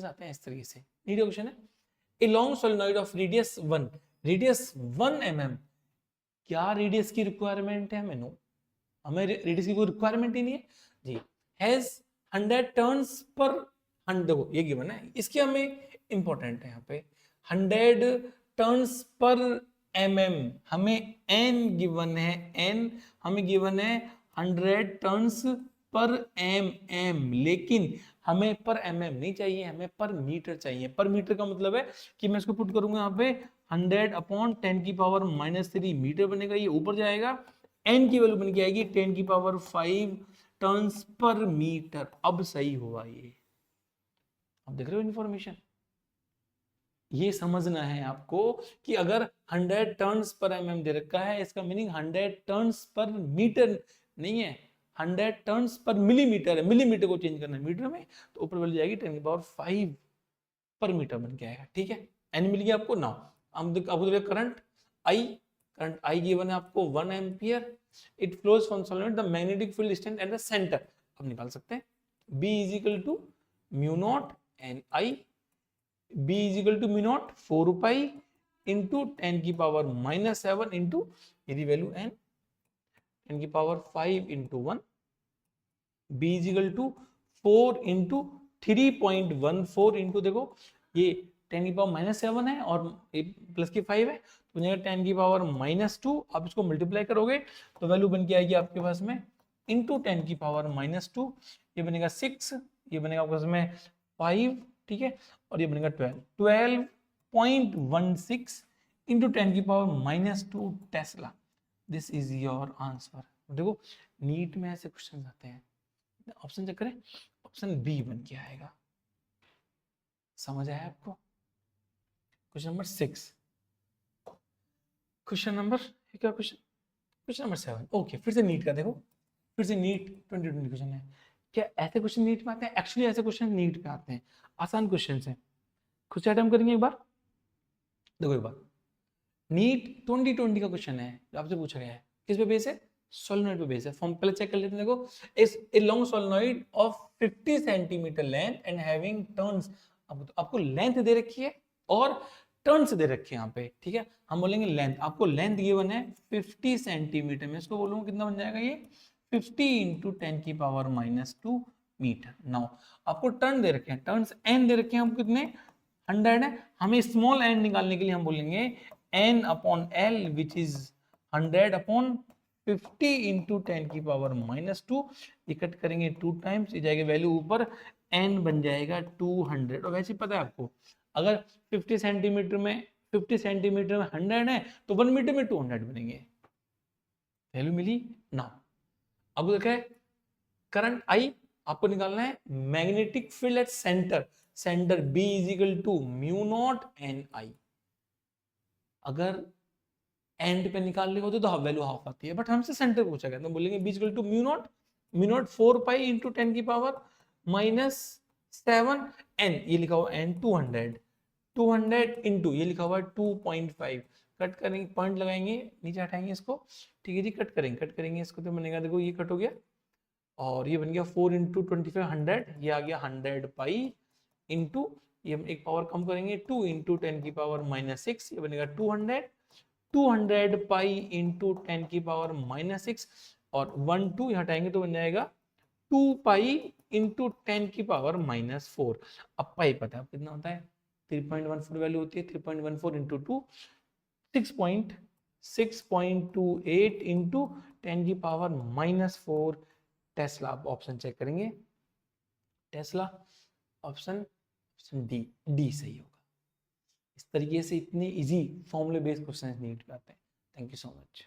आते हैं इस तरीके से। नीट क्वेश्चन है, a long solenoid of radius 1 mm, क्या रेडियस की रिक्वायरमेंट है हमें? हमें रेडियस की कोई रिक्वायरमेंट ही नहीं है जी। हैज 100 टर्न्स पर 100, देखो ये गिवन है, इसकी हमें इंपॉर्टेंट है यहाँ पे 100 टर्न्स पर mm, हमें n गिवन है, n हमें गिवन है 100 टर्न्स पर mm, लेकिन हमें पर mm नहीं चाहिए, हमें पर मीटर चाहिए। पर मीटर का मतलब है कि मैं इसको पुट करूंगा यहाँ पे 100/10⁻³ मीटर बनेगा, ये ऊपर जाएगा, n की वैल्यू बन के आएगी 10⁵ टर्न्स पर मीटर। अब सही हुआ ये, अब देख रहे हो इंफॉर्मेशन। ये समझना है आपको कि अगर 100 टर्न्स पर mm दे रखा है, इसका मीनिंग 100 टर्न्स पर मीटर नहीं है, 100 टर्न्स पर मिलीमीटर है। मिलीमीटर को चेंज करना है मीटर में, तो ऊपर वैल्यू जाएगी 10⁵ पर मीटर बन के आएगा। ठीक है, एन मिल गया आपको। नाउ आपको करंट आई गिवन है आपको 1 ampere, it flows from solenoid, the magnetic field stand at the centre. अब निकाल सकते हैं B is equal to mu naught N I, B is equal to mu naught 4 pi into 10⁻⁻7 into यदि value n 10⁵ into 1, B is equal to 4 into 3.14 into, देखो ये 10⁻⁻7 है और plus की 5 है, तो 10⁻⁻2, आप इसको मल्टीप्लाई करोगे तो वैल्यू बन के आएगी आपके पास में इंटू 10⁻⁻2, ये बनेगा 6, ये बनेगा आपके पास में 5, ठीक है, और ये बनेगा 12.16 into 10⁻⁻2 Tesla. This is your answer. देखो नीट में ऐसे क्वेश्चन आते हैं, ऑप्शन चेक करें, ऑप्शन बी बन के आएगा। समझ आया आपको? क्वेश्चन नंबर 6, क्वेश्चन नंबर क्या क्वेश्चन, क्वेश्चन नंबर 7। ओके, फिर से नीट का देखो, फिर से नीट 2020 क्वेश्चन है। क्या ऐसे क्वेश्चन नीट में आते हैं? एक्चुअली ऐसे क्वेश्चन नीट में आते हैं, आसान क्वेश्चन है। खुद से अटेम्प्ट करेंगे एक बार, देखो एक बार। नीट 2020 का क्वेश्चन है जो आपसे पूछा गया है, किस पे बेस है? सोलेनॉइड पे बेस है। फॉर्म पहले चेक कर लेते हैं। देखो, is a long solenoid of 50 centimetre length and having turns. आपको लेंथ दे रखी है और टर्न्स दे रखे हैं यहाँ पे, ठीक है। हम बोलेंगे लेंथ, आपको लेंथ गिवन है 50 सेंटीमीटर में, इसको बोलूंगा कितना बन जाएगा ये 50 इंटू 10⁻⁻2 मीटर। नाउ आपको टर्न दे रखे हैं, टर्न्स n दे रखे हैं आपको कितने 100 है। हमें स्मॉल n निकालने के लिए हम बोलेंगे n/L विच इज 100/50 इंटू 10⁻⁻2, इकट्ठ करेंगे 2 टाइम्स, ये जाएगा वैल्यू ऊपर, n बन जाएगा 200। और वैसे पता है आपको, अगर 50 सेंटीमीटर में 100 है तो 1 मीटर में 200 बनेंगे। वैल्यू मिली ना। अब देखा है करंट आई, आपको निकालना है magnetic field at centre, centre B is equal to mu naught N I. अगर एंड पे निकालने होते तो वैल्यू हाफ आती है, बट हमसे सेंटर पूछा गया तो बोलेंगे B is equal to mu naught 4 pi into 10⁻⁻7 n, ये लिखा हुआ n 200 इंटू ये लिखा हुआ है 2.5, कट करेंगे, पॉइंट लगाएंगे, नीचे हटाएंगे इसको, ठीक है जी, कट करेंगे इसको, तो बनेगा, देखो ये कट हो गया और ये बन गया 4 इंटू 25 100, ये आ गया 100 पाई इंटू, ये एक पावर कम करेंगे 2 इंटू 10⁻⁻6, ये बनेगा 200 पाई इंटू 10⁻⁻6 और 1 2 हटाएंगे तो बन जाएगा 2 पाई इंटू 10⁻⁻4। अब पाई पता है कितना होता है, 3.14 वैल्यू होती है, 3.14 इंटू 2 6.28 इंटू 10⁻⁻4 टेस्ला। आप ऑप्शन चेक करेंगे, टेस्ला ऑप्शन डी, डी सही होगा। इस तरीके से इतने इजी फॉर्मूले बेस्ड क्वेश्चन नीट पे आते हैं। Thank you so much.